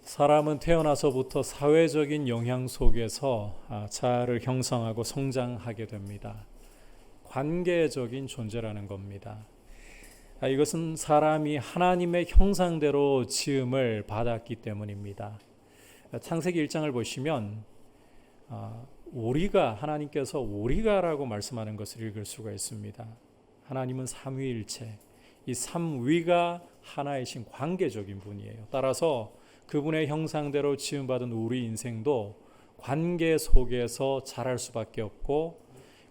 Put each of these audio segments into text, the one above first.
사람은 태어나서부터 사회적인 영향 속에서 자아를 형성하고 성장하게 됩니다. 관계적인 존재라는 겁니다. 이것은 사람이 하나님의 형상대로 지음을 받았기 때문입니다. 창세기 1장을 보시면 우리가, 하나님께서 우리가라고 말씀하는 것을 읽을 수가 있습니다. 하나님은 삼위일체, 이 삼위가 하나이신 관계적인 분이에요. 따라서 그분의 형상대로 지음받은 우리 인생도 관계 속에서 자랄 수밖에 없고,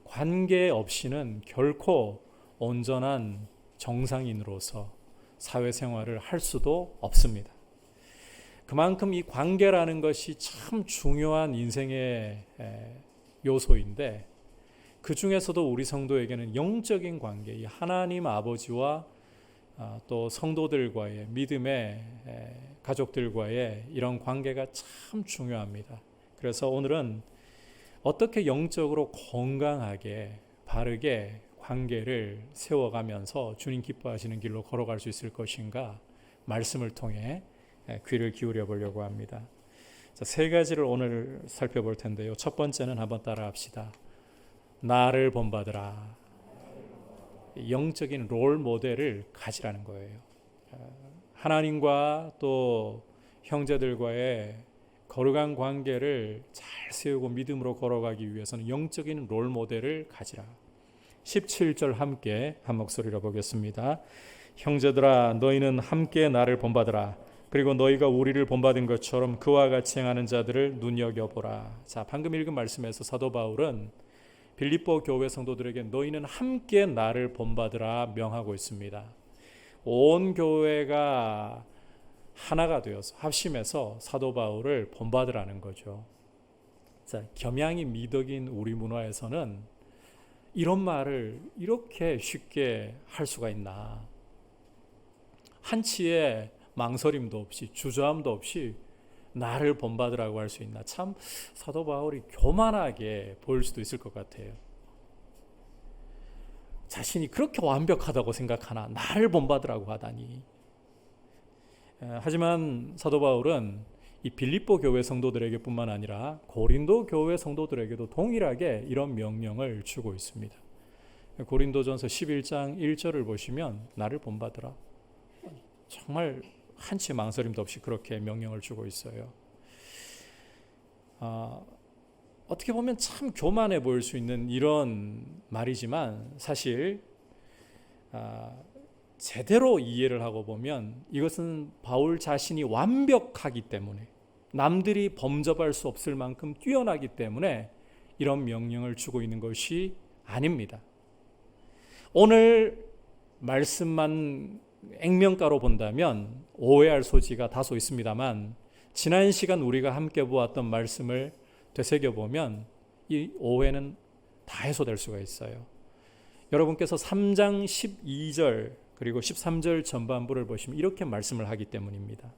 관계 없이는 결코 온전한 정상인으로서 사회생활을 할 수도 없습니다. 그만큼 이 관계라는 것이 참 중요한 인생의 요소인데, 그 중에서도 우리 성도에게는 영적인 관계, 이 하나님 아버지와 또 성도들과의, 믿음의 가족들과의 이런 관계가 참 중요합니다. 그래서 오늘은 어떻게 영적으로 건강하게 바르게 관계를 세워가면서 주님 기뻐하시는 길로 걸어갈 수 있을 것인가, 말씀을 통해 귀를 기울여 보려고 합니다. 자, 세 가지를 오늘 살펴볼 텐데요. 첫 번째는 한번 따라 합시다. 나를 본받으라. 영적인 롤 모델을 가지라는 거예요. 하나님과 또 형제들과의 거룩한 관계를 잘 세우고 믿음으로 걸어가기 위해서는 영적인 롤 모델을 가지라. 17절 함께 한 목소리로 보겠습니다. 형제들아, 너희는 함께 나를 본받으라. 그리고 너희가 우리를 본받은 것처럼 그와 같이 행하는 자들을 눈여겨보라. 자, 방금 읽은 말씀에서 사도 바울은 빌립보 교회 성도들에게 너희는 함께 나를 본받으라 명하고 있습니다. 온 교회가 하나가 되어서 합심해서 사도 바울을 본받으라는 거죠. 자, 겸양이 미덕인 우리 문화에서는 이런 말을 이렇게 쉽게 할 수가 있나? 한치의 망설임도 없이, 주저함도 없이 나를 본받으라고 할 수 있나? 참 사도 바울이 교만하게 보일 수도 있을 것 같아요. 자신이 그렇게 완벽하다고 생각하나? 나를 본받으라고 하다니. 하지만 사도 바울은 이 빌립보 교회 성도들에게 뿐만 아니라 고린도 교회 성도들에게도 동일하게 이런 명령을 주고 있습니다. 고린도전서 11장 1절을 보시면 나를 본받으라. 정말 한치 망설임도 없이 그렇게 명령을 주고 있어요. 어떻게 보면 참 교만해 보일 수 있는 이런 말이지만 사실 제대로 이해를 하고 보면 이것은 바울 자신이 완벽하기 때문에, 남들이 범접할 수 없을 만큼 뛰어나기 때문에 이런 명령을 주고 있는 것이 아닙니다. 오늘 말씀만 액면가로 본다면 오해할 소지가 다소 있습니다만, 지난 시간 우리가 함께 보았던 말씀을 되새겨보면 이 오해는 다 해소될 수가 있어요. 여러분께서 3장 12절 그리고 13절 전반부를 보시면 이렇게 말씀을 하기 때문입니다.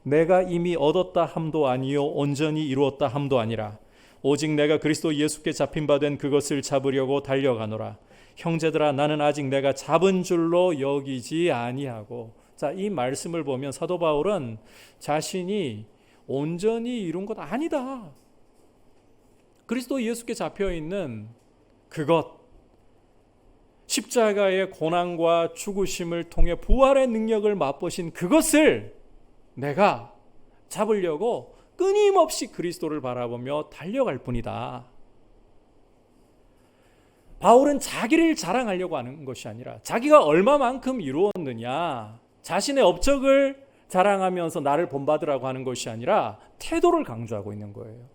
내가 이미 얻었다 함도 아니요 온전히 이루었다 함도 아니라 오직 내가 그리스도 예수께 잡힌 바 된 그것을 잡으려고 달려가노라. 형제들아, 나는 아직 내가 잡은 줄로 여기지 아니하고. 자, 이 말씀을 보면 사도 바울은 자신이 온전히 이룬 것 아니다. 그리스도 예수께 잡혀 있는 그것, 십자가의 고난과 죽으심을 통해 부활의 능력을 맛보신 그것을 내가 잡으려고 끊임없이 그리스도를 바라보며 달려갈 뿐이다. 바울은 자기를 자랑하려고 하는 것이 아니라 자기가 얼마만큼 이루었느냐, 자신의 업적을 자랑하면서 나를 본받으라고 하는 것이 아니라 태도를 강조하고 있는 거예요.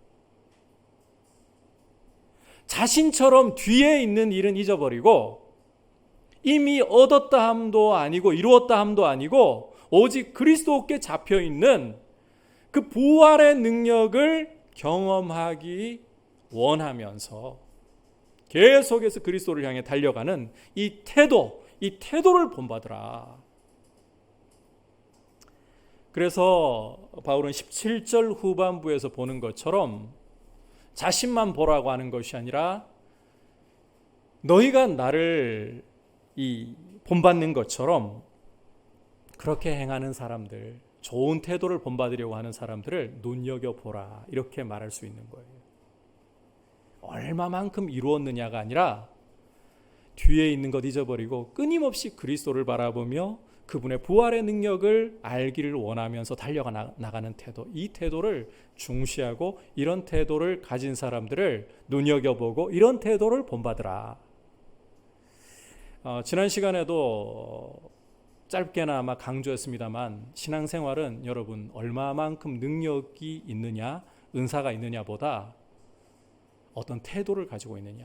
자신처럼 뒤에 있는 일은 잊어버리고 이미 얻었다 함도 아니고 이루었다 함도 아니고 오직 그리스도께 잡혀있는 그 부활의 능력을 경험하기 원하면서 계속해서 그리스도를 향해 달려가는 이 태도를 본받으라. 그래서 바울은 17절 후반부에서 보는 것처럼 자신만 보라고 하는 것이 아니라 너희가 나를 본받는 것처럼 그렇게 행하는 사람들, 좋은 태도를 본받으려고 하는 사람들을 눈여겨보라, 이렇게 말할 수 있는 거예요. 얼마만큼 이루었느냐가 아니라 뒤에 있는 것 잊어버리고 끊임없이 그리스도를 바라보며 그분의 부활의 능력을 알기를 원하면서 달려가 나가는 태도, 이 태도를 중시하고 이런 태도를 가진 사람들을 눈여겨보고 이런 태도를 본받으라. 지난 시간에도 짧게나마 강조했습니다만, 신앙생활은 여러분 얼마만큼 능력이 있느냐, 은사가 있느냐보다 어떤 태도를 가지고 있느냐,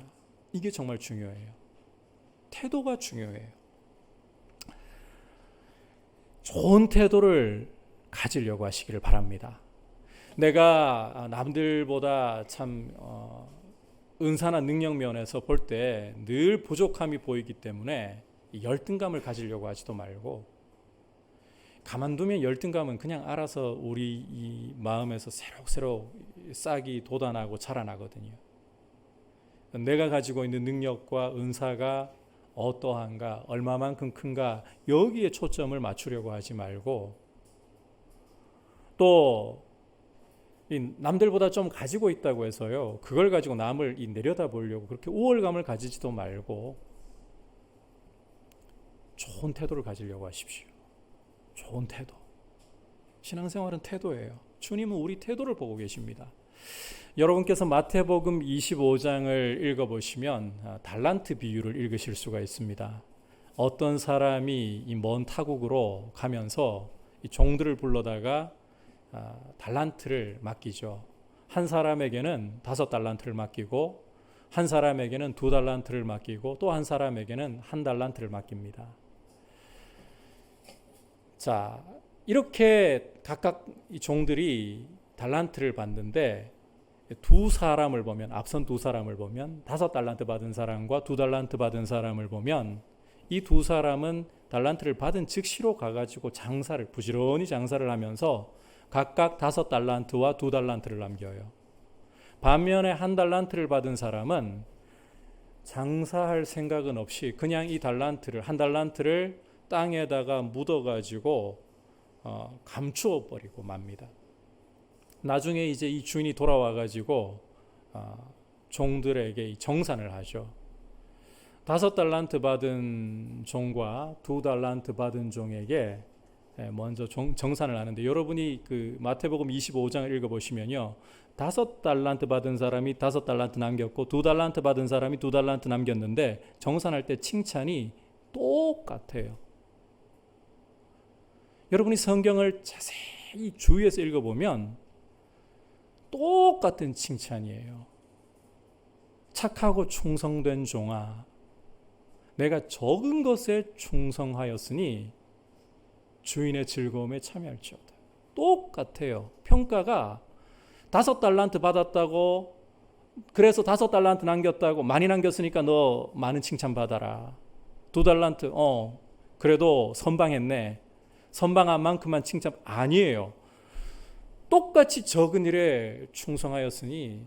이게 정말 중요해요. 태도가 중요해요. 좋은 태도를 가지려고 하시기를 바랍니다. 내가 남들보다 참 은사나 능력 면에서 볼 때 늘 부족함이 보이기 때문에 열등감을 가지려고 하지도 말고, 가만두면 열등감은 그냥 알아서 우리 이 마음에서 새록새록 싹이 돋아나고 자라나거든요. 내가 가지고 있는 능력과 은사가 어떠한가, 얼마만큼 큰가, 여기에 초점을 맞추려고 하지 말고, 또 남들보다 좀 가지고 있다고 해서요, 그걸 가지고 남을 내려다보려고 그렇게 우월감을 가지지도 말고 좋은 태도를 가지려고 하십시오. 좋은 태도. 신앙생활은 태도예요. 주님은 우리 태도를 보고 계십니다. 여러분께서 마태복음 25장을 읽어보시면 달란트 비유를 읽으실 수가 있습니다. 어떤 사람이 이 먼 타국으로 가면서 이 종들을 불러다가 달란트를 맡기죠. 한 사람에게는 5달란트를 맡기고, 한 사람에게는 2달란트를 맡기고, 또 한 사람에게는 1달란트를 맡깁니다. 자, 이렇게 각각 이 종들이 달란트를 받는데, 두 사람을 보면, 앞선 두 사람을 보면 5달란트 받은 사람과 2달란트 받은 사람을 보면, 이 두 사람은 달란트를 받은 즉시로 가가지고 부지런히 장사를 하면서 각각 5달란트와 2달란트를 남겨요. 반면에 1달란트를 받은 사람은 장사할 생각은 없이 그냥 이 1달란트를 땅에다가 묻어가지고 감추어 버리고 맙니다. 나중에 이제 이 주인이 돌아와가지고 종들에게 정산을 하죠. 5달란트 받은 종과 2달란트 받은 종에게 먼저 정산을 하는데, 여러분이 그 마태복음 25장을 읽어보시면요, 5달란트 받은 사람이 5달란트 남겼고 2달란트 받은 사람이 2달란트 남겼는데 정산할 때 칭찬이 똑같아요. 여러분이 성경을 자세히 주의해서 읽어보면 똑같은 칭찬이에요. 착하고 충성된 종아, 내가 적은 것에 충성하였으니 주인의 즐거움에 참여할지어다. 똑같아요. 평가가 5달란트 받았다고, 그래서 5달란트 남겼다고, 많이 남겼으니까 너 많은 칭찬 받아라. 2달란트, 그래도 선방했네. 선방한 만큼만 칭찬, 아니에요. 똑같이 적은 일에 충성하였으니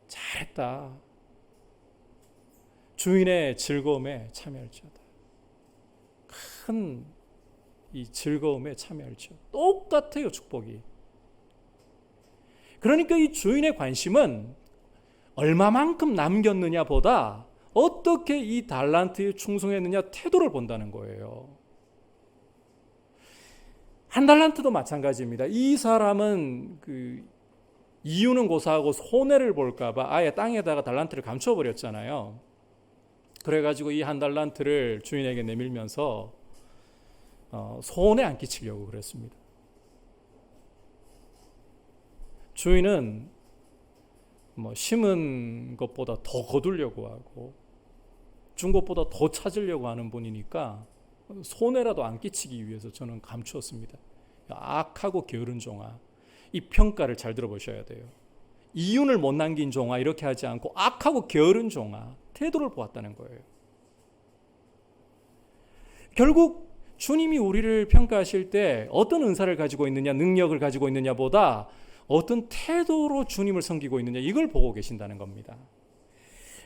잘했다. 주인의 즐거움에 참여할지어다. 큰 이 즐거움에 참여할지어다. 똑같아요, 축복이. 그러니까 이 주인의 관심은 얼마만큼 남겼느냐 보다 어떻게 이 달란트에 충성했느냐 태도를 본다는 거예요. 1달란트도 마찬가지입니다. 이 사람은 이유는 고사하고 손해를 볼까 봐 아예 땅에다가 달란트를 감춰 버렸잖아요. 그래가지고 이 1달란트를 주인에게 내밀면서 손해 안 끼치려고 그랬습니다. 주인은 심은 것보다 더 거두려고 하고 준 것보다 더 찾으려고 하는 분이니까 손해라도 안 끼치기 위해서 저는 감추었습니다. 악하고 게으른 종아, 이 평가를 잘 들어보셔야 돼요. 이윤을 못 남긴 종아, 이렇게 하지 않고 악하고 게으른 종아, 태도를 보았다는 거예요. 결국 주님이 우리를 평가하실 때 어떤 은사를 가지고 있느냐, 능력을 가지고 있느냐보다 어떤 태도로 주님을 섬기고 있느냐, 이걸 보고 계신다는 겁니다.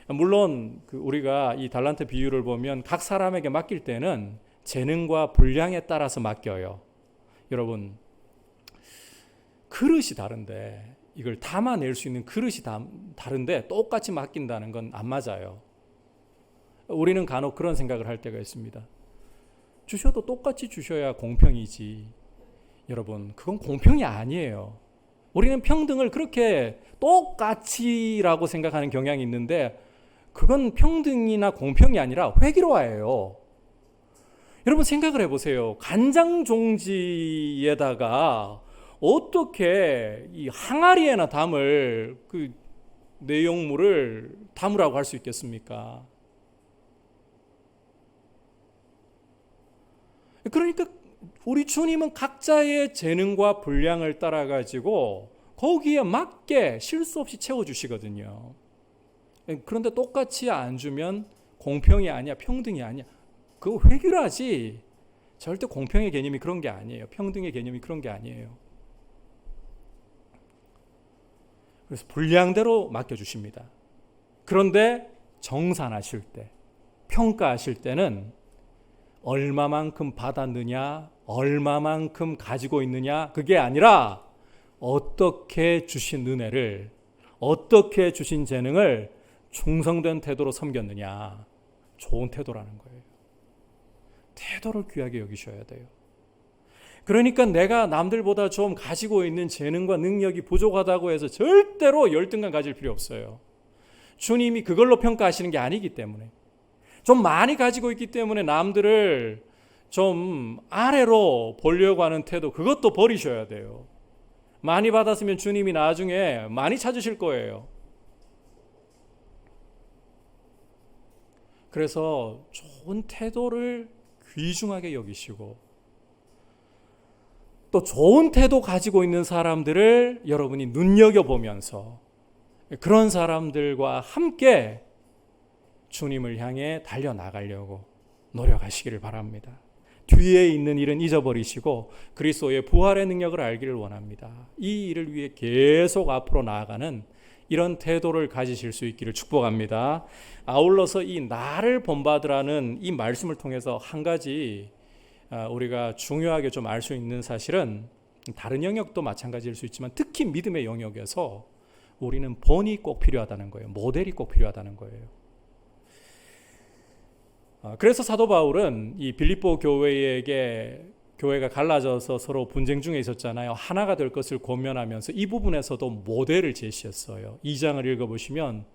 물론 우리가 이 달란트 비유를 보면 각 사람에게 맡길 때는 재능과 분량에 따라서 맡겨요. 여러분, 그릇이 다른데, 이걸 담아낼 수 있는 그릇이 다른데 똑같이 맡긴다는 건 안 맞아요. 우리는 간혹 그런 생각을 할 때가 있습니다. 주셔도 똑같이 주셔야 공평이지. 여러분, 그건 공평이 아니에요. 우리는 평등을 그렇게 똑같이라고 생각하는 경향이 있는데, 그건 평등이나 공평이 아니라 회기로화예요. 여러분 생각을 해보세요. 간장 종지에다가 어떻게 이 항아리에나 담을 그 내용물을 담으라고 할 수 있겠습니까? 그러니까 우리 주님은 각자의 재능과 분량을 따라 가지고 거기에 맞게 실수 없이 채워주시거든요. 그런데 똑같이 안 주면 공평이 아니야, 평등이 아니야. 그거 회귀라지. 절대 공평의 개념이 그런 게 아니에요. 평등의 개념이 그런 게 아니에요. 그래서 분량대로 맡겨주십니다. 그런데 정산하실 때, 평가하실 때는 얼마만큼 받았느냐, 얼마만큼 가지고 있느냐, 그게 아니라 어떻게 주신 은혜를, 어떻게 주신 재능을 충성된 태도로 섬겼느냐. 좋은 태도라는 거예요. 태도를 귀하게 여기셔야 돼요. 그러니까 내가 남들보다 좀 가지고 있는 재능과 능력이 부족하다고 해서 절대로 열등감 가질 필요 없어요. 주님이 그걸로 평가하시는 게 아니기 때문에, 좀 많이 가지고 있기 때문에 남들을 좀 아래로 보려고 하는 태도, 그것도 버리셔야 돼요. 많이 받았으면 주님이 나중에 많이 찾으실 거예요. 그래서 좋은 태도를 귀중하게 여기시고, 또 좋은 태도 가지고 있는 사람들을 여러분이 눈여겨보면서 그런 사람들과 함께 주님을 향해 달려나가려고 노력하시기를 바랍니다. 뒤에 있는 일은 잊어버리시고 그리스도의 부활의 능력을 알기를 원합니다. 이 일을 위해 계속 앞으로 나아가는 이런 태도를 가지실 수 있기를 축복합니다. 아울러서 이 나를 본받으라는 이 말씀을 통해서 한 가지 우리가 중요하게 좀 알 수 있는 사실은, 다른 영역도 마찬가지일 수 있지만 특히 믿음의 영역에서 우리는 본이 꼭 필요하다는 거예요. 모델이 꼭 필요하다는 거예요. 그래서 사도 바울은 이 빌립보 교회가 갈라져서 서로 분쟁 중에 있었잖아요. 하나가 될 것을 권면하면서 이 부분에서도 모델을 제시했어요. 2장을 읽어보시면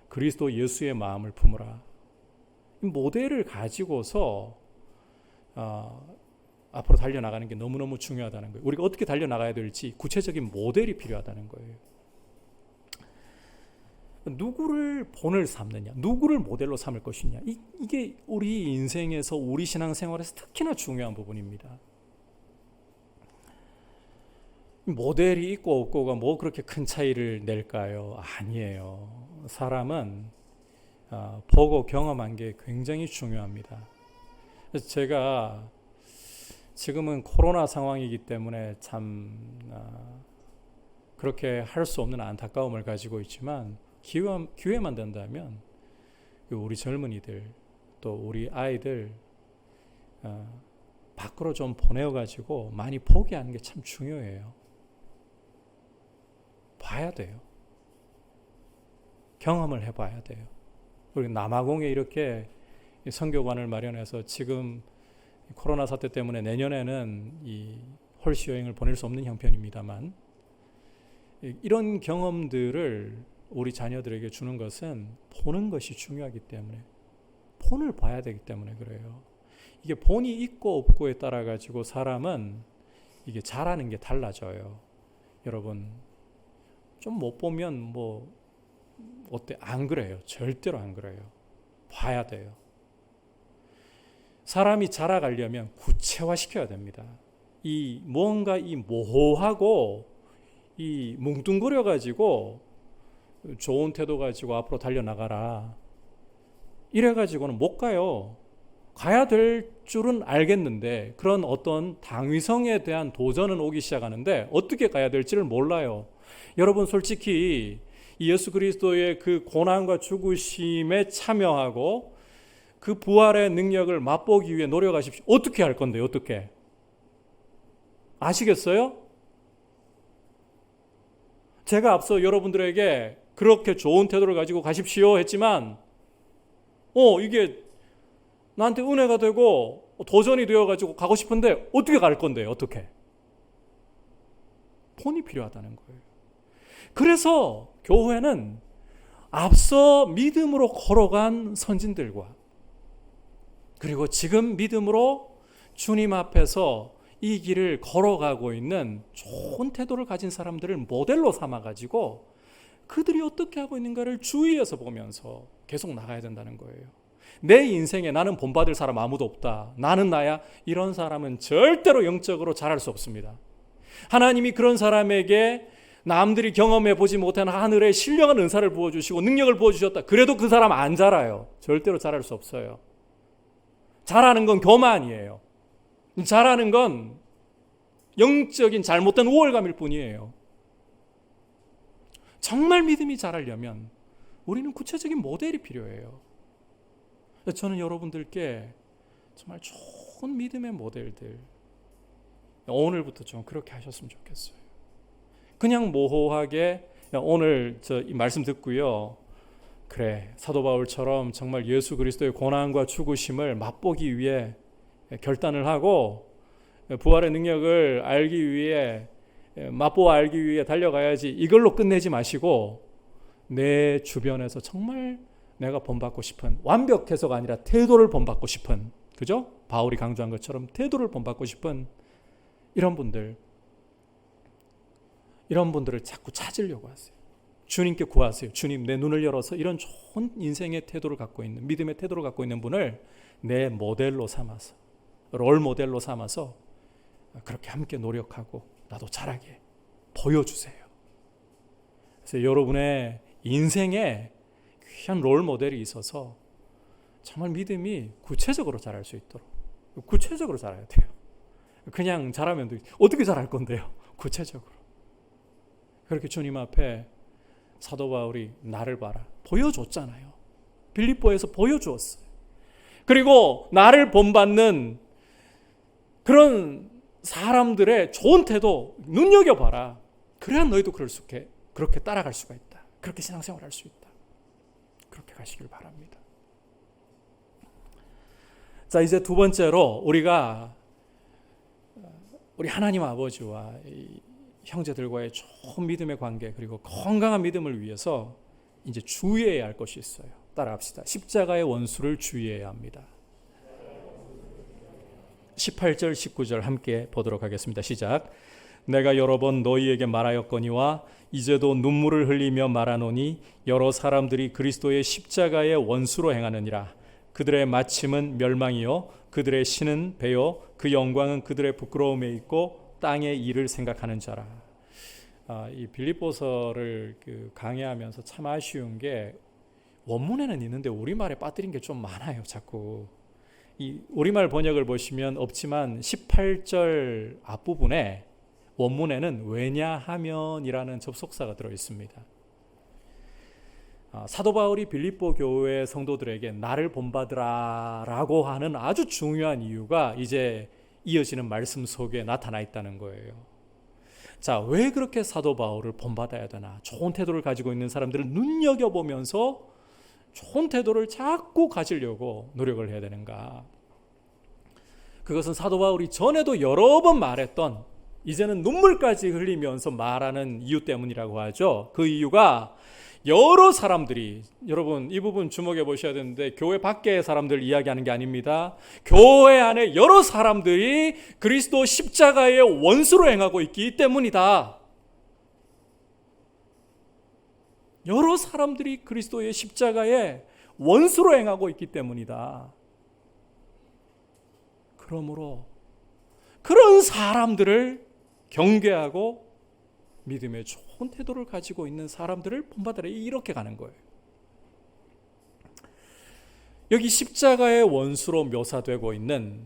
그리스도 예수의 마음을 품으라. 이 모델을 가지고서 앞으로 달려나가는 게 너무너무 중요하다는 거예요. 우리가 어떻게 달려나가야 될지 구체적인 모델이 필요하다는 거예요. 누구를 본을 삼느냐, 누구를 모델로 삼을 것이냐, 이게 우리 인생에서, 우리 신앙생활에서 특히나 중요한 부분입니다. 모델이 있고 없고가 뭐 그렇게 큰 차이를 낼까요? 아니에요. 사람은 보고 경험한 게 굉장히 중요합니다. 그래서 제가 지금은 코로나 상황이기 때문에 참 그렇게 할 수 없는 안타까움을 가지고 있지만, 기회만 된다면 우리 젊은이들, 또 우리 아이들 밖으로 좀 보내어가지고 많이 보게 하는 게 참 중요해요. 봐야 돼요. 경험을 해봐야 돼요. 우리 남아공에 이렇게 선교관을 마련해서, 지금 코로나 사태 때문에 내년에는 이 홀씨 여행을 보낼 수 없는 형편입니다만, 이런 경험들을 우리 자녀들에게 주는 것은 보는 것이 중요하기 때문에, 본을 봐야 되기 때문에 그래요. 이게 본이 있고 없고에 따라 가지고 사람은 이게 잘하는 게 달라져요. 여러분, 좀 못 보면 뭐 어때? 안 그래요. 절대로 안 그래요. 봐야 돼요. 사람이 자라가려면 구체화시켜야 됩니다. 이 뭔가 이 모호하고 이 뭉뚱그려 가지고 좋은 태도 가지고 앞으로 달려나가라, 이래 가지고는 못 가요. 가야 될 줄은 알겠는데 그런 어떤 당위성에 대한 도전은 오기 시작하는데 어떻게 가야 될지를 몰라요. 여러분, 솔직히 예수 그리스도의 그 고난과 죽으심에 참여하고 그 부활의 능력을 맛보기 위해 노력하십시오. 어떻게 할 건데요? 어떻게? 아시겠어요? 제가 앞서 여러분들에게 그렇게 좋은 태도를 가지고 가십시오 했지만 이게 나한테 은혜가 되고 도전이 되어가지고 가고 싶은데 어떻게 갈 건데요? 어떻게? 본이 필요하다는 거예요. 그래서 교회는 앞서 믿음으로 걸어간 선진들과 그리고 지금 믿음으로 주님 앞에서 이 길을 걸어가고 있는 좋은 태도를 가진 사람들을 모델로 삼아가지고 그들이 어떻게 하고 있는가를 주위에서 보면서 계속 나가야 된다는 거예요. 내 인생에 나는 본받을 사람 아무도 없다, 나는 나야, 이런 사람은 절대로 영적으로 자랄 수 없습니다. 하나님이 그런 사람에게 남들이 경험해 보지 못한 하늘의 신령한 은사를 부어주시고 능력을 부어주셨다, 그래도 그 사람 안 자라요. 절대로 자랄 수 없어요. 자라는 건 교만이에요. 자라는 건 영적인 잘못된 우월감일 뿐이에요. 정말 믿음이 자라려면 우리는 구체적인 모델이 필요해요. 저는 여러분들께 정말 좋은 믿음의 모델들 오늘부터 좀 그렇게 하셨으면 좋겠어요. 그냥 모호하게 오늘 이 말씀 듣고요, 그래 사도 바울처럼 정말 예수 그리스도의 고난과 죽으심을 맛보기 위해 결단을 하고 부활의 능력을 알기 위해 맛보아 알기 위해 달려가야지, 이걸로 끝내지 마시고 내 주변에서 정말 내가 본받고 싶은, 완벽해서가 아니라 태도를 본받고 싶은, 그죠? 바울이 강조한 것처럼 태도를 본받고 싶은 이런 분들을 자꾸 찾으려고 하세요. 주님께 구하세요. 주님, 내 눈을 열어서 이런 좋은 인생의 태도를 갖고 있는, 믿음의 태도를 갖고 있는 분을 내 모델로 삼아서, 롤 모델로 삼아서 그렇게 함께 노력하고 나도 잘하게 보여주세요. 그래서 여러분의 인생에 귀한 롤 모델이 있어서 정말 믿음이 구체적으로 자랄 수 있도록, 구체적으로 자라야 돼요. 그냥 자라면 어떻게 자랄 건데요? 구체적으로. 그렇게 주님 앞에 사도 바울이 나를 봐라 보여줬잖아요. 빌립보에서 보여주었어요. 그리고 나를 본받는 그런 사람들의 좋은 태도 눈여겨봐라. 그래야 너희도 그렇게 따라갈 수가 있다. 그렇게 신앙생활 할 수 있다. 그렇게 가시길 바랍니다. 자, 이제 두 번째로 우리가 우리 하나님 아버지와 형제들과의 좋은 믿음의 관계, 그리고 건강한 믿음을 위해서 이제 주의해야 할 것이 있어요. 따라합시다. 십자가의 원수를 주의해야 합니다. 18절 19절 함께 보도록 하겠습니다. 시작. 내가 여러 번 너희에게 말하였거니와 이제도 눈물을 흘리며 말하노니 여러 사람들이 그리스도의 십자가의 원수로 행하느니라. 그들의 마침은 멸망이요 그들의 신은 배요 그 영광은 그들의 부끄러움에 있고 땅의 일을 생각하는 자라. 이 빌립보서를 강의하면서 참 아쉬운 게 원문에는 있는데 우리말에 빠뜨린 게 좀 많아요. 자꾸 이 우리말 번역을 보시면 없지만 18절 앞부분에 원문에는 왜냐하면이라는 접속사가 들어 있습니다. 사도 바울이 빌립보 교회 성도들에게 나를 본받으라 라고 하는 아주 중요한 이유가 이제 이어지는 말씀 속에 나타나 있다는 거예요. 자, 왜 그렇게 사도 바울을 본받아야 되나? 좋은 태도를 가지고 있는 사람들을 눈여겨보면서 좋은 태도를 자꾸 가지려고 노력을 해야 되는가? 그것은 사도 바울이 전에도 여러 번 말했던, 이제는 눈물까지 흘리면서 말하는 이유 때문이라고 하죠. 그 이유가 여러 사람들이, 여러분 이 부분 주목해 보셔야 되는데 교회 밖의 사람들 이야기하는 게 아닙니다. 교회 안에 여러 사람들이 그리스도 십자가의 원수로 행하고 있기 때문이다. 여러 사람들이 그리스도의 십자가의 원수로 행하고 있기 때문이다. 그러므로 그런 사람들을 경계하고 믿음의 좋은 태도를 가지고 있는 사람들을 본받으라, 이렇게 가는 거예요. 여기 십자가의 원수로 묘사되고 있는,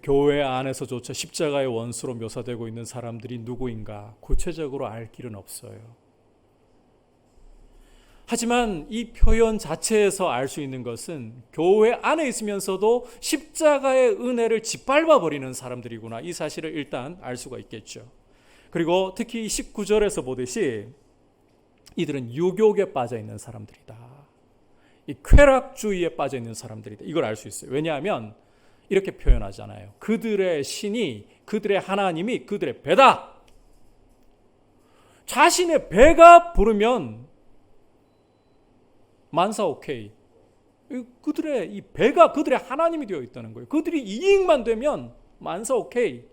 교회 안에서조차 십자가의 원수로 묘사되고 있는 사람들이 누구인가 구체적으로 알 길은 없어요. 하지만 이 표현 자체에서 알 수 있는 것은 교회 안에 있으면서도 십자가의 은혜를 짓밟아 버리는 사람들이구나, 이 사실을 일단 알 수가 있겠죠. 그리고 특히 19절에서 보듯이 이들은 유욕에 빠져 있는 사람들이다. 이 쾌락주의에 빠져 있는 사람들이다. 이걸 알 수 있어요. 왜냐하면 이렇게 표현하잖아요. 그들의 신이, 그들의 하나님이 그들의 배다. 자신의 배가 부르면 만사 오케이. 그들의 이 배가 그들의 하나님이 되어 있다는 거예요. 그들이 이익만 되면 만사 오케이.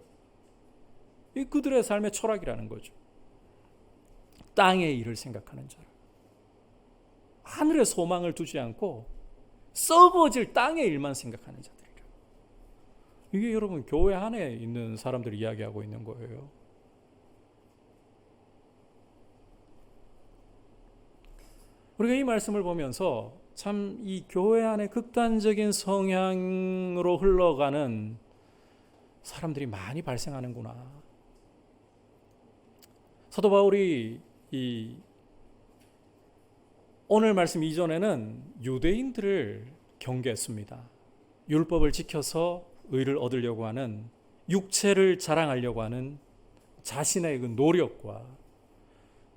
이 그들의 삶의 철학이라는 거죠. 땅의 일을 생각하는 자라. 하늘에 소망을 두지 않고 썩어질 땅의 일만 생각하는 자들이라. 이게 여러분 교회 안에 있는 사람들이 이야기하고 있는 거예요. 우리가 이 말씀을 보면서 참 이 교회 안에 극단적인 성향으로 흘러가는 사람들이 많이 발생하는구나. 사도 바울이 이 오늘 말씀 이전에는 유대인들을 경계했습니다. 율법을 지켜서 의를 얻으려고 하는, 육체를 자랑하려고 하는 자신의 그 노력과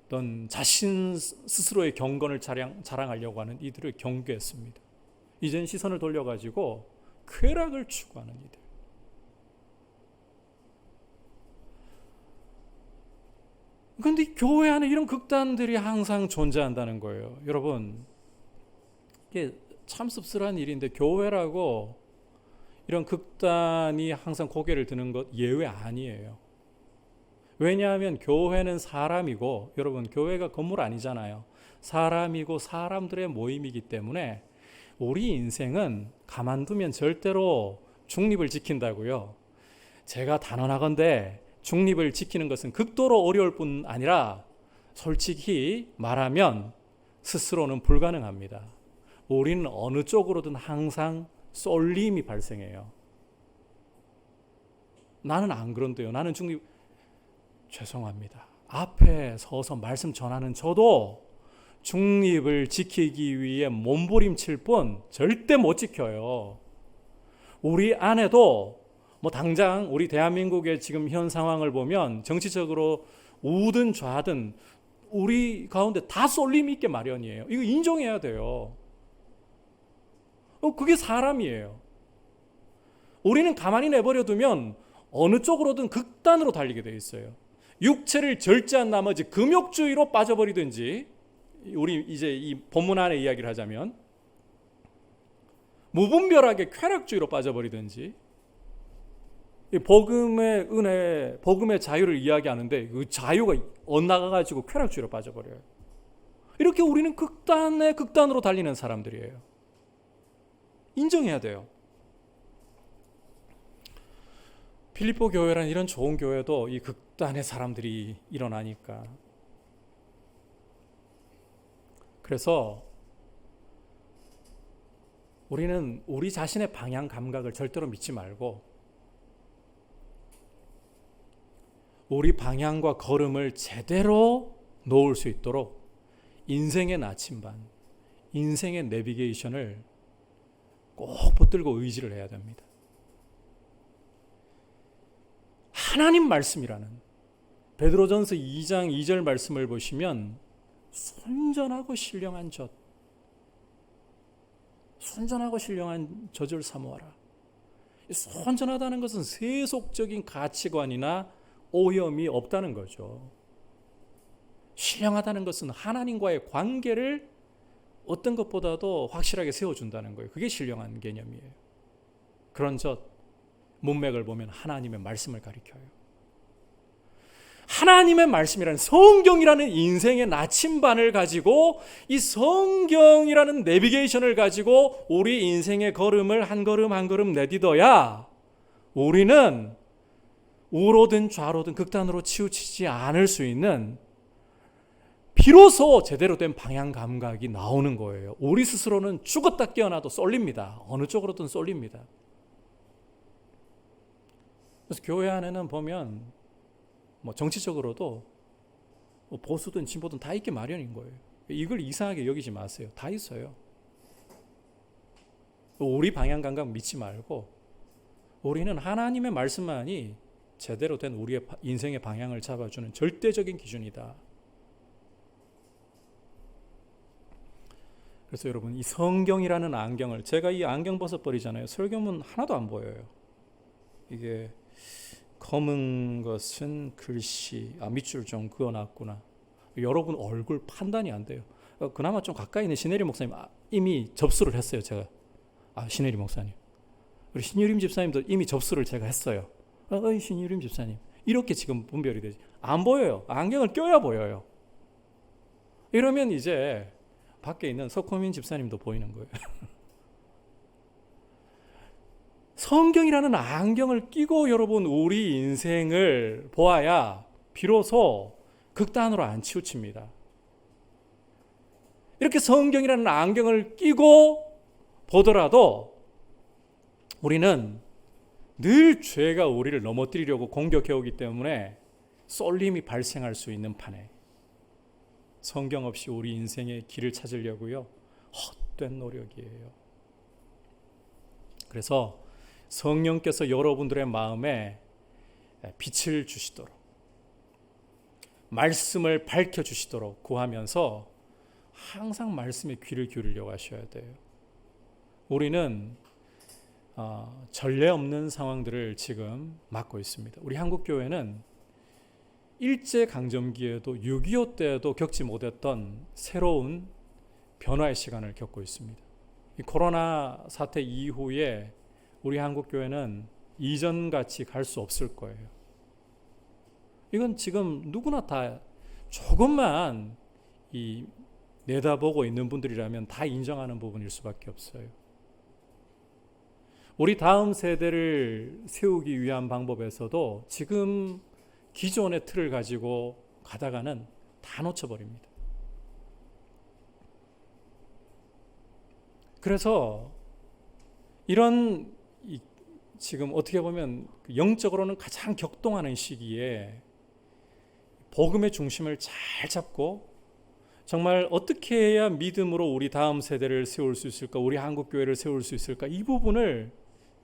어떤 자신 스스로의 경건을 자랑하려고 하는 이들을 경계했습니다. 이젠 시선을 돌려가지고 쾌락을 추구하는 이들. 그런데 교회 안에 이런 극단들이 항상 존재한다는 거예요. 여러분, 이게 참 씁쓸한 일인데 교회라고 이런 극단이 항상 고개를 드는 것 예외 아니에요. 왜냐하면 교회는 사람이고, 여러분 교회가 건물 아니잖아요. 사람이고 사람들의 모임이기 때문에 우리 인생은 가만두면 절대로 중립을 지킨다고요. 제가 단언하건대 중립을 지키는 것은 극도로 어려울 뿐 아니라 솔직히 말하면 스스로는 불가능합니다. 우리는 어느 쪽으로든 항상 쏠림이 발생해요. 나는 안 그런데요. 나는 중립. 죄송합니다. 앞에 서서 말씀 전하는 저도 중립을 지키기 위해 몸부림칠 뿐 절대 못 지켜요. 우리 안에도 뭐 당장 우리 대한민국의 지금 현 상황을 보면 정치적으로 우든 좌든 우리 가운데 다 쏠림이 있게 마련이에요. 이거 인정해야 돼요. 그게 사람이에요. 우리는 가만히 내버려 두면 어느 쪽으로든 극단으로 달리게 돼 있어요. 육체를 절제한 나머지 금욕주의로 빠져버리든지, 우리 이제 이 본문 안에 이야기를 하자면 무분별하게 쾌락주의로 빠져버리든지, 복음의 은혜, 복음의 자유를 이야기하는데 그 자유가 엇나가가지고 쾌락주의로 빠져버려요. 이렇게 우리는 극단으로 달리는 사람들이에요. 인정해야 돼요. 필리포 교회라는 이런 좋은 교회도 이 극단의 사람들이 일어나니까. 그래서 우리는 우리 자신의 방향 감각을 절대로 믿지 말고 우리 방향과 걸음을 제대로 놓을 수 있도록 인생의 나침반, 인생의 내비게이션을 꼭 붙들고 의지를 해야 됩니다. 하나님 말씀이라는 베드로전서 2장 2절 말씀을 보시면 순전하고 신령한 젖, 순전하고 신령한 젖을 사모하라. 순전하다는 것은 세속적인 가치관이나 오염이 없다는 거죠. 신령하다는 것은 하나님과의 관계를 어떤 것보다도 확실하게 세워준다는 거예요. 그게 신령한 개념이에요. 그런 젖, 문맥을 보면 하나님의 말씀을 가리켜요. 하나님의 말씀이라는 성경이라는 인생의 나침반을 가지고 이 성경이라는 내비게이션을 가지고 우리 인생의 걸음을 한 걸음 한 걸음 내딛어야 우리는 우로든 좌로든 극단으로 치우치지 않을 수 있는, 비로소 제대로 된 방향 감각이 나오는 거예요. 우리 스스로는 죽었다 깨어나도 쏠립니다. 어느 쪽으로든 쏠립니다. 그래서 교회 안에는 보면 뭐 정치적으로도 보수든 진보든 다 있게 마련인 거예요. 이걸 이상하게 여기지 마세요. 다 있어요. 우리 방향 감각 믿지 말고 우리는 하나님의 말씀만이 제대로 된 우리의 인생의 방향을 잡아주는 절대적인 기준이다. 그래서 여러분, 이 성경이라는 안경을, 제가 이 안경 벗어버리잖아요. 설교문 하나도 안 보여요. 이게 검은 것은 글씨, 밑줄 좀 그어놨구나. 여러분 얼굴 판단이 안 돼요. 그나마 좀 가까이 있는 신혜림 목사님 이미 접수를 했어요. 제가 신혜림 목사님, 우리 신유림 집사님도 이미 접수를 제가 했어요. 신유림 집사님, 이렇게 지금 분별이 되지. 안 보여요. 안경을 껴야 보여요. 이러면 이제 밖에 있는 석호민 집사님도 보이는 거예요. 성경이라는 안경을 끼고 여러분 우리 인생을 보아야 비로소 극단으로 안 치우칩니다. 이렇게 성경이라는 안경을 끼고 보더라도 우리는 늘 죄가 우리를 넘어뜨리려고 공격해오기 때문에 쏠림이 발생할 수 있는 판에 성경 없이 우리 인생의 길을 찾으려고요, 헛된 노력이에요. 그래서 성령께서 여러분들의 마음에 빛을 주시도록, 말씀을 밝혀주시도록 구하면서 항상 말씀에 귀를 기울이려고 하셔야 돼요. 우리는 전례 없는 상황들을 지금 맞고 있습니다. 우리 한국교회는 일제강점기에도 6.25 때에도 겪지 못했던 새로운 변화의 시간을 겪고 있습니다. 이 코로나 사태 이후에 우리 한국교회는 이전같이 갈 수 없을 거예요. 이건 지금 누구나 다 조금만 내다보고 있는 분들이라면 다 인정하는 부분일 수밖에 없어요. 우리 다음 세대를 세우기 위한 방법에서도 지금 기존의 틀을 가지고 가다가는 다 놓쳐버립니다. 그래서 이런 지금 어떻게 보면 영적으로는 가장 격동하는 시기에 복음의 중심을 잘 잡고 정말 어떻게 해야 믿음으로 우리 다음 세대를 세울 수 있을까, 우리 한국교회를 세울 수 있을까, 이 부분을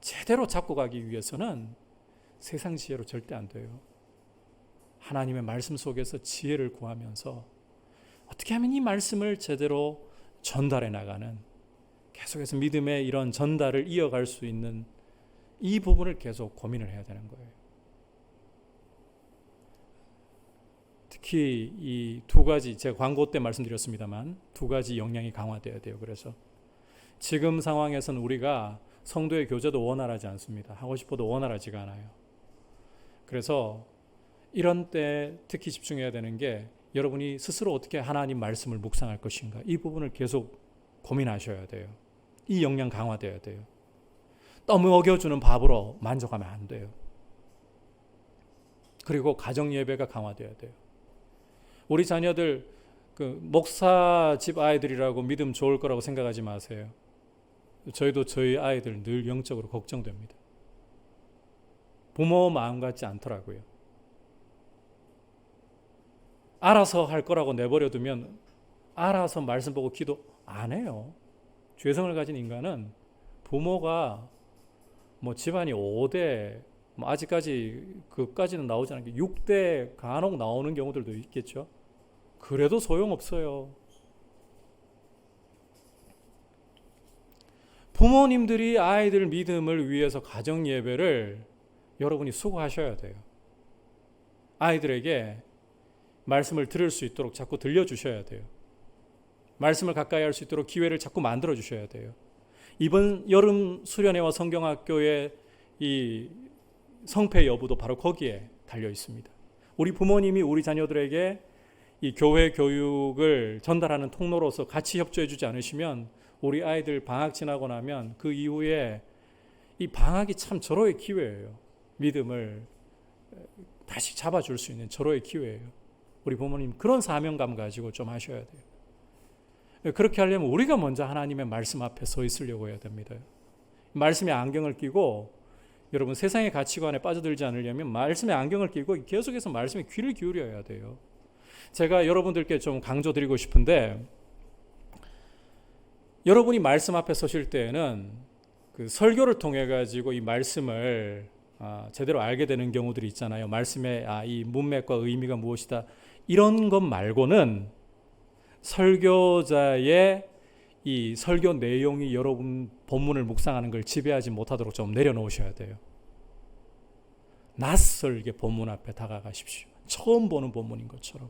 제대로 잡고 가기 위해서는 세상 지혜로 절대 안 돼요. 하나님의 말씀 속에서 지혜를 구하면서 어떻게 하면 이 말씀을 제대로 전달해 나가는, 계속해서 믿음의 이런 전달을 이어갈 수 있는 이 부분을 계속 고민을 해야 되는 거예요. 특히 이 두 가지, 제가 광고 때 말씀드렸습니다만 두 가지 역량이 강화되어야 돼요. 그래서 지금 상황에서는 우리가 성도의 교제도 원활하지 않습니다. 하고 싶어도 원활하지가 않아요. 그래서 이런 때 특히 집중해야 되는 게 여러분이 스스로 어떻게 하나님 말씀을 묵상할 것인가, 이 부분을 계속 고민하셔야 돼요. 이 역량 강화되어야 돼요. 너무 어겨주는 밥으로 만족하면 안 돼요. 그리고 가정 예배가 강화되어야 돼요. 우리 자녀들 목사 집 아이들이라고 믿음 좋을 거라고 생각하지 마세요. 저희도 저희 아이들 늘 영적으로 걱정됩니다. 부모 마음 같지 않더라고요. 알아서 할 거라고 내버려두면 알아서 말씀 보고 기도 안 해요. 죄성을 가진 인간은 부모가 집안이 5대, 아직까지 그까지는 나오지 않은 게 6대 간혹 나오는 경우들도 있겠죠. 그래도 소용없어요. 부모님들이 아이들 믿음을 위해서 가정 예배를 여러분이 수고하셔야 돼요. 아이들에게 말씀을 들을 수 있도록 자꾸 들려주셔야 돼요. 말씀을 가까이 할 수 있도록 기회를 자꾸 만들어 주셔야 돼요. 이번 여름 수련회와 성경학교의 이 성패 여부도 바로 거기에 달려 있습니다. 우리 부모님이 우리 자녀들에게 이 교회 교육을 전달하는 통로로서 같이 협조해 주지 않으시면 우리 아이들 방학 지나고 나면 그 이후에 이 방학이 참 절호의 기회예요. 믿음을 다시 잡아줄 수 있는 절호의 기회예요. 우리 부모님 그런 사명감 가지고 좀 하셔야 돼요. 그렇게 하려면 우리가 먼저 하나님의 말씀 앞에 서 있으려고 해야 됩니다. 말씀의 안경을 끼고, 여러분 세상의 가치관에 빠져들지 않으려면 말씀의 안경을 끼고 계속해서 말씀에 귀를 기울여야 돼요. 제가 여러분들께 좀 강조드리고 싶은데, 여러분이 말씀 앞에 서실 때에는 그 설교를 통해 가지고 이 말씀을 제대로 알게 되는 경우들이 있잖아요. 말씀의 이 문맥과 의미가 무엇이다. 이런 것 말고는 설교자의 이 설교 내용이 여러분 본문을 묵상하는 걸 지배하지 못하도록 좀 내려놓으셔야 돼요. 낯설게 본문 앞에 다가가십시오. 처음 보는 본문인 것처럼.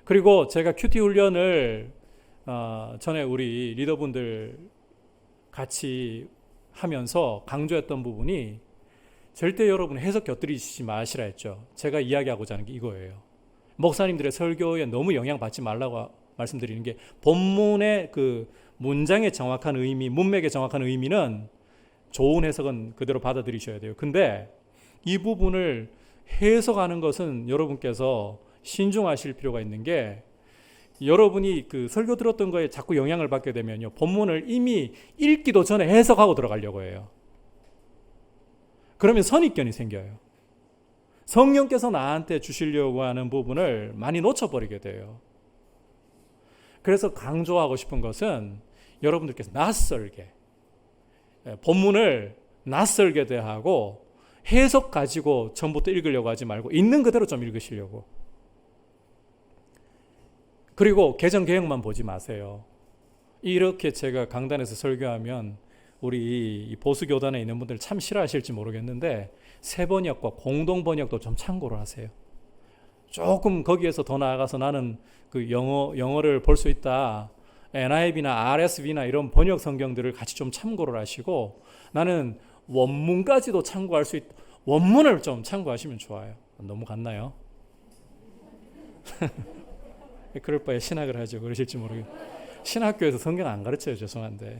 그리고 제가 큐티 훈련을 전에 우리 리더분들 같이 하면서 강조했던 부분이 절대 여러분 해석 곁들이시지 마시라 했죠. 제가 이야기하고자 하는 게 이거예요. 목사님들의 설교에 너무 영향받지 말라고 말씀드리는 게 본문의 그 문장의 정확한 의미, 문맥의 정확한 의미는 좋은 해석은 그대로 받아들이셔야 돼요. 근데 이 부분을 해석하는 것은 여러분께서 신중하실 필요가 있는 게 여러분이 그 설교 들었던 거에 자꾸 영향을 받게 되면요. 본문을 이미 읽기도 전에 해석하고 들어가려고 해요. 그러면 선입견이 생겨요. 성령께서 나한테 주시려고 하는 부분을 많이 놓쳐버리게 돼요. 그래서 강조하고 싶은 것은 여러분들께서 낯설게 본문을 낯설게 대하고 해석 가지고 처음부터 읽으려고 하지 말고 있는 그대로 좀 읽으시려고. 그리고 개정 개혁만 보지 마세요. 이렇게 제가 강단에서 설교하면 우리 보수 교단에 있는 분들 참 싫어하실지 모르겠는데 새 번역과 공동 번역도 좀 참고를 하세요. 조금 거기에서 더 나아가서 나는 그 영어를 볼 수 있다. NIV나 RSV나 이런 번역 성경들을 같이 좀 참고를 하시고 나는 원문까지도 참고할 수 있다. 원문을 좀 참고하시면 좋아요. 너무 같나요? 그럴 바에 신학을 하죠. 그러실지 모르겠어요. 신학교에서 성경 안 가르쳐요. 죄송한데.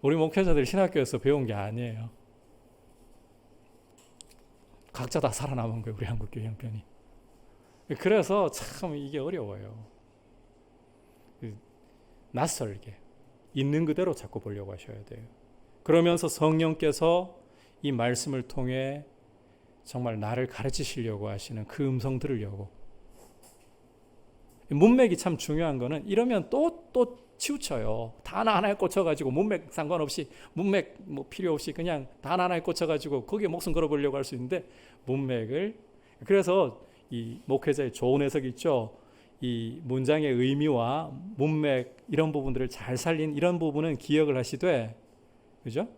우리 목회자들 신학교에서 배운 게 아니에요. 각자 다 살아남은 거예요. 우리 한국교회 형편이. 그래서 참 이게 어려워요. 낯설게 있는 그대로 자꾸 보려고 하셔야 돼요. 그러면서 성령께서 이 말씀을 통해 정말 나를 가르치시려고 하시는 그 음성 들으려고. 문맥이 참 중요한 거는 이러면 또 치우쳐요. 단어 하나에 꽂혀가지고 문맥 상관없이 문맥 뭐 필요 없이 그냥 단어 하나에 꽂혀가지고 거기에 목숨 걸어보려고 할 수 있는데 문맥을 그래서 이 목회자의 좋은 해석이 있죠. 이 문장의 의미와 문맥 이런 부분들을 잘 살린 이런 부분은 기억을 하시되 그죠?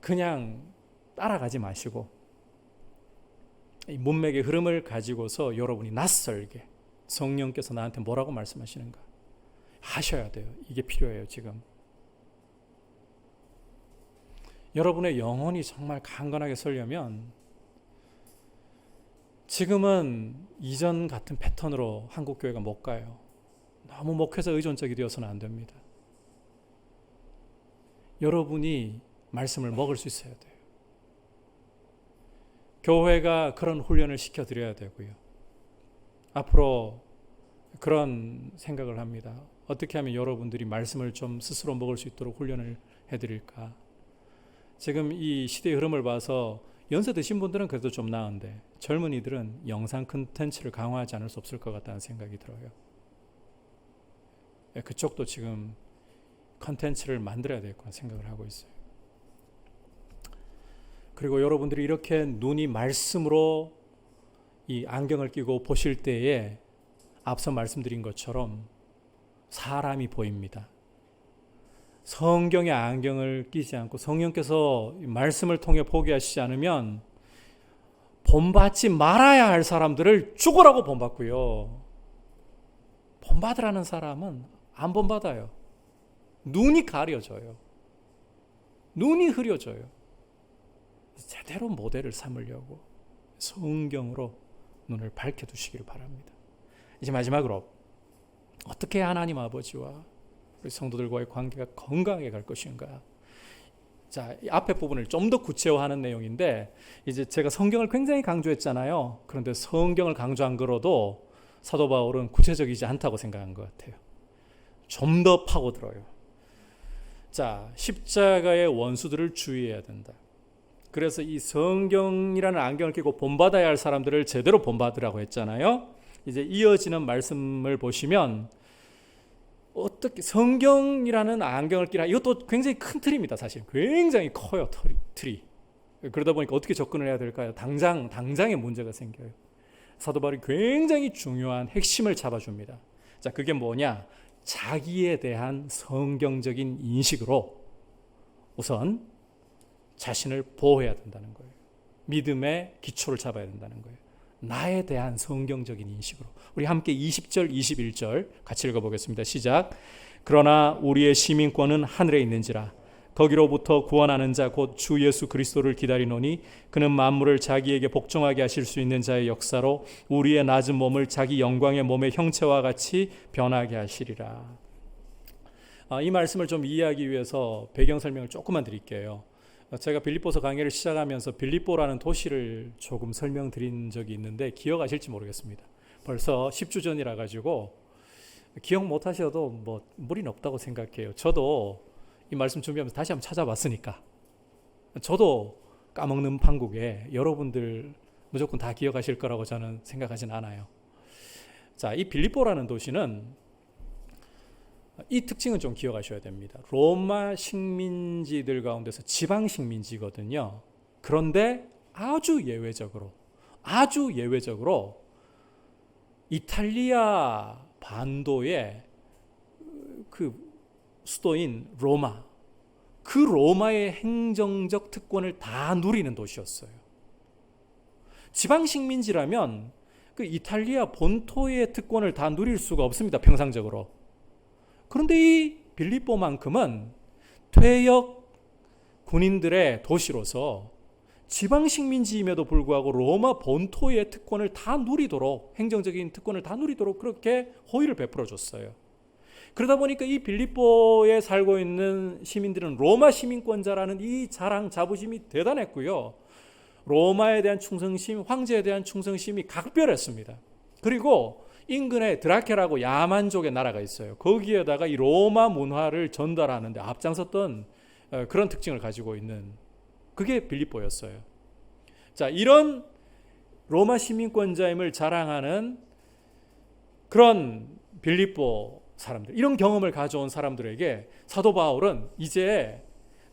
그냥 따라가지 마시고 이 문맥의 흐름을 가지고서 여러분이 낯설게 성령께서 나한테 뭐라고 말씀하시는가 하셔야 돼요. 이게 필요해요. 지금 여러분의 영혼이 정말 강건하게 서려면 지금은 이전 같은 패턴으로 한국교회가 못 가요. 너무 목회자 의존적이 되어서는 안 됩니다. 여러분이 말씀을 먹을 수 있어야 돼요. 교회가 그런 훈련을 시켜드려야 되고요. 앞으로 그런 생각을 합니다. 어떻게 하면 여러분들이 말씀을 좀 스스로 먹을 수 있도록 훈련을 해드릴까? 지금 이 시대의 흐름을 봐서 연세 드신 분들은 그래도 좀 나은데 젊은이들은 영상 콘텐츠를 강화하지 않을 수 없을 것 같다는 생각이 들어요. 그쪽도 지금 콘텐츠를 만들어야 될 거라 생각을 하고 있어요. 그리고 여러분들이 이렇게 눈이 말씀으로 이 안경을 끼고 보실 때에 앞서 말씀드린 것처럼 사람이 보입니다. 성경의 안경을 끼지 않고 성령께서 말씀을 통해 보게 하시지 않으면 본받지 말아야 할 사람들을 죽으라고 본받고요. 본받으라는 사람은 안 본받아요. 눈이 가려져요. 눈이 흐려져요. 제대로 모델을 삼으려고 성경으로 눈을 밝혀두시기를 바랍니다. 이제 마지막으로 어떻게 하나님 아버지와 우리 성도들과의 관계가 건강하게 갈 것인가. 자, 이 앞에 부분을 좀 더 구체화하는 내용인데 이제 제가 성경을 굉장히 강조했잖아요. 그런데 성경을 강조한 거로도 사도 바울은 구체적이지 않다고 생각한 것 같아요. 좀 더 파고들어요. 자, 십자가의 원수들을 주의해야 된다. 그래서 이 성경이라는 안경을 끼고 본받아야 할 사람들을 제대로 본받으라고 했잖아요. 이제 이어지는 말씀을 보시면 어떻게 성경이라는 안경을 끼라, 이것도 굉장히 큰 틀입니다. 사실 굉장히 커요. 틀이. 그러다 보니까 어떻게 접근을 해야 될까요? 당장에 문제가 생겨요. 사도 바울이 굉장히 중요한 핵심을 잡아줍니다. 자, 그게 뭐냐? 자기에 대한 성경적인 인식으로 우선 자신을 보호해야 된다는 거예요. 믿음의 기초를 잡아야 된다는 거예요. 나에 대한 성경적인 인식으로. 우리 함께 20절 21절 같이 읽어보겠습니다. 시작. 그러나 우리의 시민권은 하늘에 있는지라 거기로부터 구원하는 자 곧 주 예수 그리스도를 기다리노니 그는 만물을 자기에게 복종하게 하실 수 있는 자의 역사로 우리의 낮은 몸을 자기 영광의 몸의 형체와 같이 변하게 하시리라. 이 말씀을 좀 이해하기 위해서 배경 설명을 조금만 드릴게요. 제가 빌립보서 강의를 시작하면서 빌립보라는 도시를 조금 설명드린 적이 있는데 기억하실지 모르겠습니다. 벌써 10주 전이라 가지고 기억 못하셔도 뭐 무리는 없다고 생각해요. 저도 이 말씀 준비하면서 다시 한번 찾아봤으니까 저도 까먹는 판국에 여러분들 무조건 다 기억하실 거라고 저는 생각하진 않아요. 자, 이 빌립보라는 도시는 이 특징은 좀 기억하셔야 됩니다. 로마 식민지들 가운데서 지방 식민지거든요. 그런데 아주 예외적으로 이탈리아 반도의 그 수도인 로마, 그 로마의 행정적 특권을 다 누리는 도시였어요. 지방 식민지라면 그 이탈리아 본토의 특권을 다 누릴 수가 없습니다. 평상적으로. 그런데 이 빌립보만큼은 퇴역 군인들의 도시로서 지방 식민지임에도 불구하고 로마 본토의 특권을 다 누리도록, 행정적인 특권을 다 누리도록 그렇게 호의를 베풀어 줬어요. 그러다 보니까 이 빌립보에 살고 있는 시민들은 로마 시민권자라는 이 자랑, 자부심이 대단했고요. 로마에 대한 충성심, 황제에 대한 충성심이 각별했습니다. 그리고 인근에 드라케라고 야만족의 나라가 있어요. 거기에다가 이 로마 문화를 전달하는 데 앞장섰던 그런 특징을 가지고 있는, 그게 빌립보였어요. 자, 이런 로마 시민권자임을 자랑하는 그런 빌립보 사람들, 이런 경험을 가져온 사람들에게 사도 바울은 이제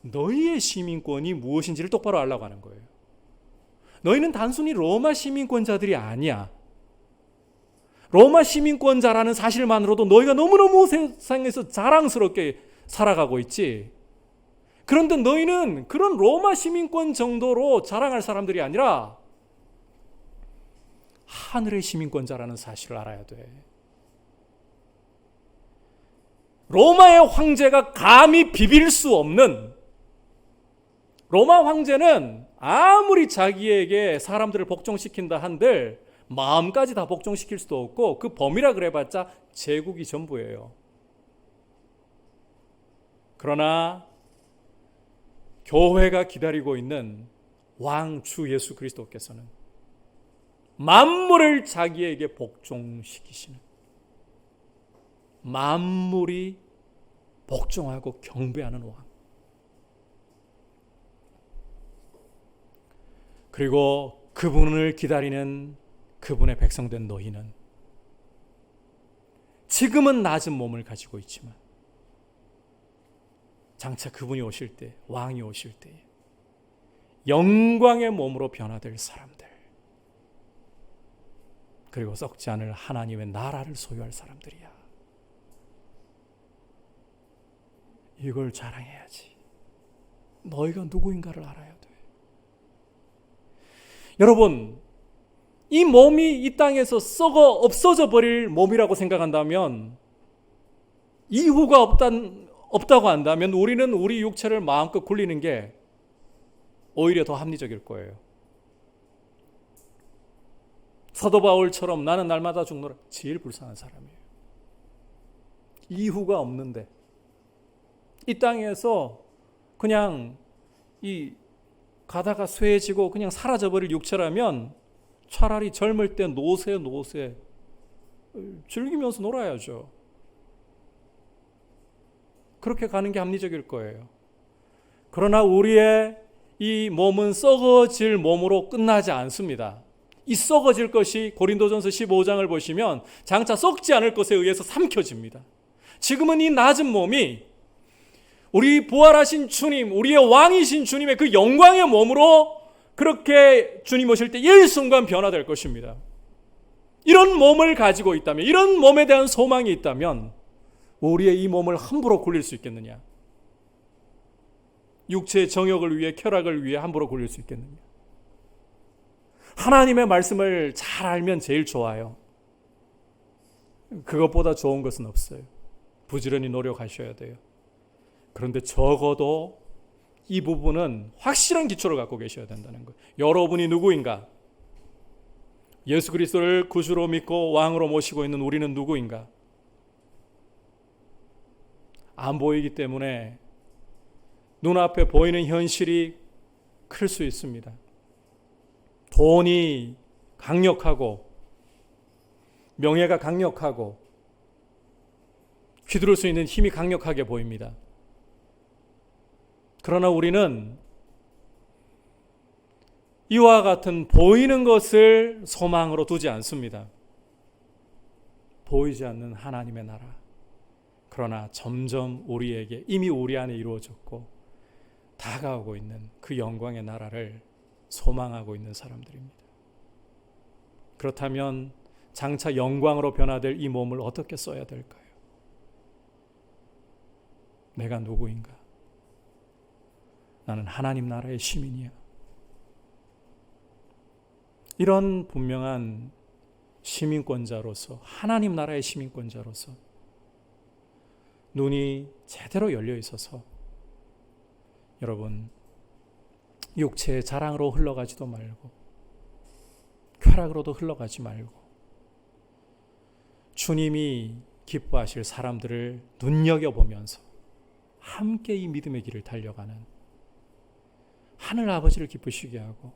너희의 시민권이 무엇인지를 똑바로 알라고 하는 거예요. 너희는 단순히 로마 시민권자들이 아니야. 로마 시민권자라는 사실만으로도 너희가 너무너무 세상에서 자랑스럽게 살아가고 있지. 그런데 너희는 그런 로마 시민권 정도로 자랑할 사람들이 아니라 하늘의 시민권자라는 사실을 알아야 돼. 로마의 황제가 감히 비빌 수 없는, 로마 황제는 아무리 자기에게 사람들을 복종시킨다 한들 마음까지 다 복종시킬 수도 없고 그 범위라 그래봤자 제국이 전부예요. 그러나 교회가 기다리고 있는 왕 주 예수 그리스도께서는 만물을 자기에게 복종시키시는, 만물이 복종하고 경배하는 왕, 그리고 그분을 기다리는 그분의 백성된 너희는 지금은 낮은 몸을 가지고 있지만 장차 그분이 오실 때, 왕이 오실 때 영광의 몸으로 변화될 사람들, 그리고 썩지 않을 하나님의 나라를 소유할 사람들이야. 이걸 자랑해야지. 너희가 누구인가를 알아야 돼. 여러분, 이 몸이 이 땅에서 썩어 없어져 버릴 몸이라고 생각한다면, 이후가 없다고 한다면 우리는 우리 육체를 마음껏 굴리는 게 오히려 더 합리적일 거예요. 사도 바울처럼 나는 날마다 죽노라, 제일 불쌍한 사람이에요. 이후가 없는데 이 땅에서 그냥 가다가 쇠해지고 그냥 사라져버릴 육체라면 차라리 젊을 때 노세 즐기면서 놀아야죠. 그렇게 가는 게 합리적일 거예요. 그러나 우리의 이 몸은 썩어질 몸으로 끝나지 않습니다. 이 썩어질 것이 고린도전서 15장을 보시면 장차 썩지 않을 것에 의해서 삼켜집니다. 지금은 이 낮은 몸이 우리 부활하신 주님, 우리의 왕이신 주님의 그 영광의 몸으로 그렇게 주님 오실 때 일순간 변화될 것입니다. 이런 몸을 가지고 있다면, 이런 몸에 대한 소망이 있다면 우리의 이 몸을 함부로 굴릴 수 있겠느냐? 육체의 정욕을 위해, 쾌락을 위해 함부로 굴릴 수 있겠느냐? 하나님의 말씀을 잘 알면 제일 좋아요. 그것보다 좋은 것은 없어요. 부지런히 노력하셔야 돼요. 그런데 적어도 이 부분은 확실한 기초를 갖고 계셔야 된다는 거예요. 여러분이 누구인가? 예수 그리스도를 구주로 믿고 왕으로 모시고 있는 우리는 누구인가? 안 보이기 때문에 눈앞에 보이는 현실이 클 수 있습니다. 돈이 강력하고 명예가 강력하고 휘두를 수 있는 힘이 강력하게 보입니다. 그러나 우리는 이와 같은 보이는 것을 소망으로 두지 않습니다. 보이지 않는 하나님의 나라. 그러나 점점 우리에게 이미 우리 안에 이루어졌고 다가오고 있는 그 영광의 나라를 소망하고 있는 사람들입니다. 그렇다면 장차 영광으로 변화될 이 몸을 어떻게 써야 될까요? 내가 누구인가? 나는 하나님 나라의 시민이야. 이런 분명한 시민권자로서, 하나님 나라의 시민권자로서 눈이 제대로 열려 있어서 여러분 육체의 자랑으로 흘러가지도 말고 쾌락으로도 흘러가지 말고 주님이 기뻐하실 사람들을 눈여겨보면서 함께 이 믿음의 길을 달려가는, 하늘 아버지를 기쁘시게 하고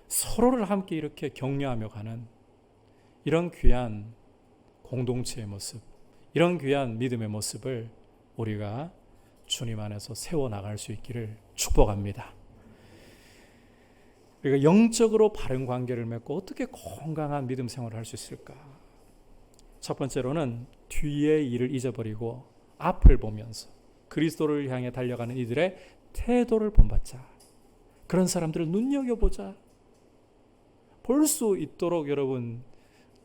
서로를 함께 이렇게 격려하며 가는 이런 귀한 공동체의 모습, 이런 귀한 믿음의 모습을 우리가 주님 안에서 세워나갈 수 있기를 축복합니다. 우리가 영적으로 바른 관계를 맺고 어떻게 건강한 믿음 생활을 할 수 있을까? 첫 번째로는 뒤의 일을 잊어버리고 앞을 보면서 그리스도를 향해 달려가는 이들의 태도를 본받자. 그런 사람들을 눈여겨보자. 볼 수 있도록 여러분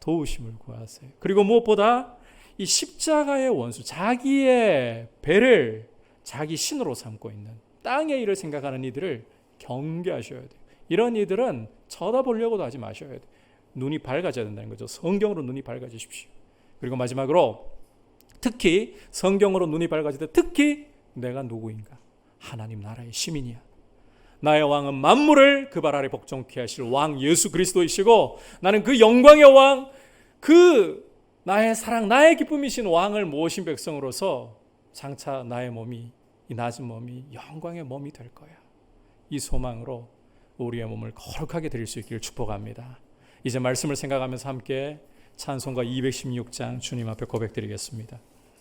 도우심을 구하세요. 그리고 무엇보다 이 십자가의 원수, 자기의 배를 자기 신으로 삼고 있는 땅의 일을 생각하는 이들을 경계하셔야 돼요. 이런 이들은 쳐다보려고도 하지 마셔야 돼요. 눈이 밝아져야 된다는 거죠. 성경으로 눈이 밝아지십시오. 그리고 마지막으로 특히 성경으로 눈이 밝아질 때 특히 내가 누구인가? 하나님 나라의 시민이야. 나의 왕은 만물을 그 발 아래 복종케 하실 왕 예수 그리스도이시고 나는 그 영광의 왕, 그 나의 사랑, 나의 기쁨이신 왕을 모신 백성으로서 장차 나의 몸이, 이 낮은 몸이 영광의 몸이 될 거야. 이 소망으로 우리의 몸을 거룩하게 드릴 수 있기를 축복합니다. 이제 말씀을 생각하면서 함께 찬송가 216장 주님 앞에 고백드리겠습니다.